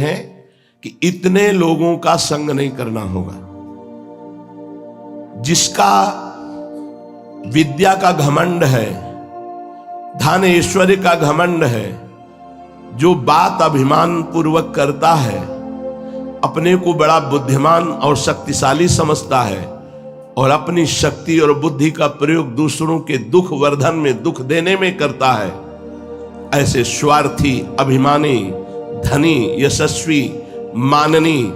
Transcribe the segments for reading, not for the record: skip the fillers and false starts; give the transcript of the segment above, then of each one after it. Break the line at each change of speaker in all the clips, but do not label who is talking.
है कि इतने लोगों का संग नहीं करना होगा। जिसका विद्या का घमंड है, धन ऐश्वर्य का घमंड है, जो बात अभिमान पूर्वक करता है, अपने को बड़ा बुद्धिमान और शक्तिशाली समझता है और अपनी शक्ति और बुद्धि का प्रयोग दूसरों के दुख वर्धन में, दुख देने में करता है, ऐसे स्वार्थी, अभिमानी, धनी, यशस्वी, माननी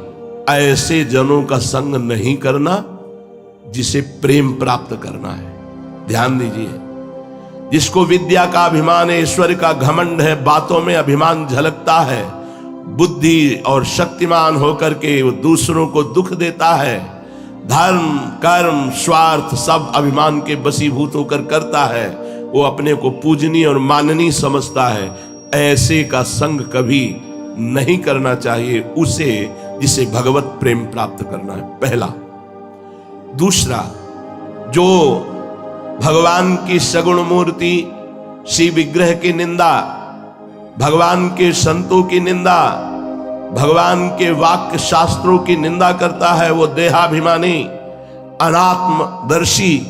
ऐसे जनों का संग नहीं करना जिसे प्रेम प्राप्त करना है। ध्यान दीजिए, जिसको विद्या का अभिमान है, ईश्वर का घमंड है, बातों में अभिमान झलकता है, बुद्धि और शक्तिमान होकर के वो दूसरों को दुख देता है, धर्म, कर्म, स्वार्थ सब अभिमान के वशीभूत होकर करता है, वो अपने को पूजनीय और माननीय समझता है, ऐसे का संग कभी नहीं करना चाहिए उसे जिसे भगवत प्रेम प्राप्त करना है। पहला। दूसरा, जो भगवान की सगुण मूर्ति श्री विग्रह की निंदा, भगवान के संतों की निंदा, भगवान के वाक्य शास्त्रों की निंदा करता है, वो देहाभिमानी, अनात्मदर्शी,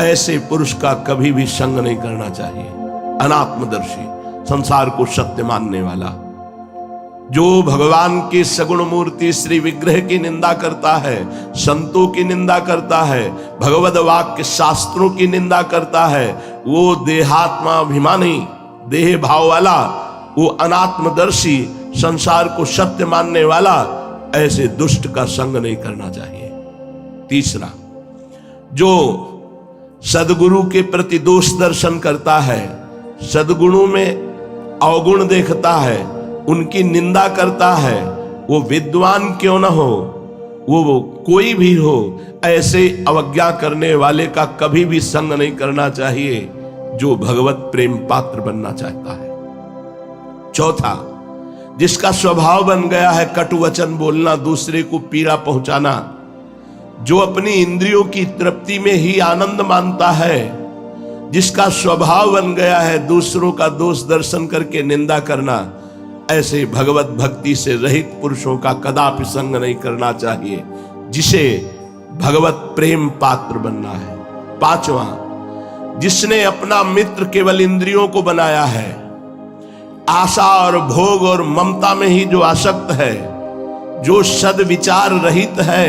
ऐसे पुरुष का कभी भी संग नहीं करना चाहिए। अनात्मदर्शी, संसार को सत्य मानने वाला, जो भगवान की सगुण मूर्ति श्री विग्रह की निंदा करता है, संतों की निंदा करता है, भगवद वाक्य शास्त्रों की निंदा करता है, वो देहात्मा अभिमानी, देह भाव वाला, वो अनात्मदर्शी, संसार को सत्य मानने वाला, ऐसे दुष्ट का संग नहीं करना चाहिए। तीसरा, जो सद्गुरु के प्रति दोष दर्शन करता है, सद्गुणों में अवगुण देखता है, उनकी निंदा करता है, वो विद्वान क्यों न हो, वो कोई भी हो, ऐसे अवज्ञा करने वाले का कभी भी संग नहीं करना चाहिए जो भगवत प्रेम पात्र बनना चाहता है। चौथा, जिसका स्वभाव बन गया है कटु वचन बोलना, दूसरे को पीड़ा पहुंचाना, जो अपनी इंद्रियों की तृप्ति में ही आनंद मानता है, जिसका स्वभाव बन गया है दूसरों का दोष दर्शन करके निंदा करना, ऐसे भगवत भक्ति से रहित पुरुषों का कदापि संग नहीं करना चाहिए जिसे भगवत प्रेम पात्र बनना है। पांचवा, जिसने अपना मित्र केवल इंद्रियों को बनाया है, आशा और भोग और ममता में ही जो आसक्त है, जो सद्विचार रहित है,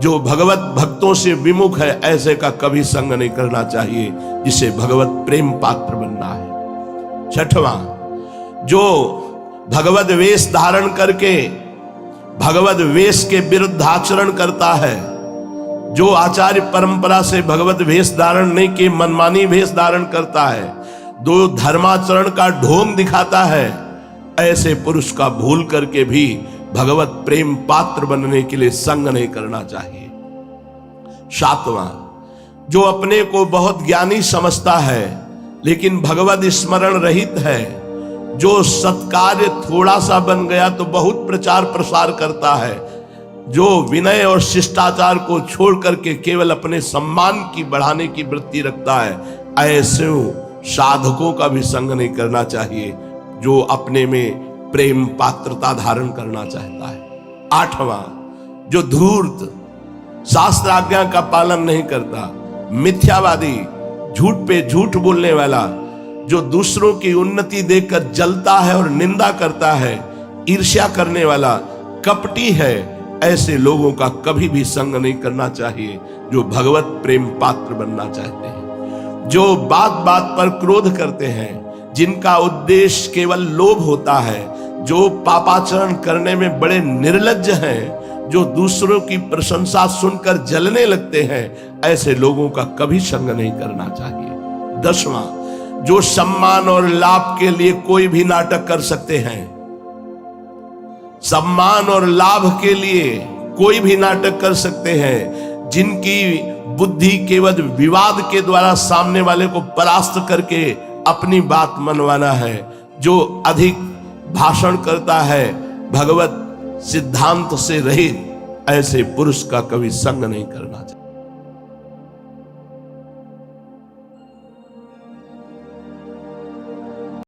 जो भगवत भक्तों से विमुख है, ऐसे का कभी संग नहीं करना चाहिए जिसे भगवत प्रेम पात्र बनना है। छठवां, जो भगवद वेश धारण करके भगवद वेश के विरुद्ध आचरण करता है, जो आचार्य परंपरा से भगवद वेश धारण नहीं किए मनमानी वेश धारण करता है, जो धर्माचरण का ढोंग दिखाता है, ऐसे पुरुष का भूल करके भी भगवत प्रेम पात्र बनने के लिए संग नहीं करना चाहिए। सातवां, जो अपने को बहुत ज्ञानी समझता है लेकिन भगवत स्मरण रहित है, जो सत्कार्य थोड़ा सा बन गया तो बहुत प्रचार प्रसार करता है, जो विनय और शिष्टाचार को छोड़ करके केवल अपने सम्मान की बढ़ाने की वृत्ति रखता है, ऐसे साधकों का भी संग नहीं करना चाहिए जो अपने में प्रेम पात्रता धारण करना चाहता है। आठवां, जो धूर्त, शास्त्र आज्ञा का पालन नहीं करता, मिथ्यावादी, झूठ पे झूठ बोलने वाला, जो दूसरों की उन्नति देखकर जलता है और निंदा करता है, ईर्ष्या करने वाला, कपटी है, ऐसे लोगों का कभी भी संग नहीं करना चाहिए जो भगवत प्रेम पात्र बनना चाहते हैं। जो बात बात पर क्रोध करते हैं, जिनका उद्देश्य केवल लोभ होता है, जो पापाचरण करने में बड़े निर्लज्ज हैं, जो दूसरों की प्रशंसा सुनकर जलने लगते हैं, ऐसे लोगों का कभी संग नहीं करना चाहिए। दसवां, जो सम्मान और लाभ के लिए कोई भी नाटक कर सकते हैं, सम्मान और लाभ के लिए कोई भी नाटक कर सकते हैं, जिनकी बुद्धि केवल विवाद के द्वारा सामने वाले को परास्त करके अपनी बात मनवाना है, जो अधिक भाषण करता है, भगवत सिद्धांत से रहित, ऐसे पुरुष का कभी संग नहीं करना चाहिए।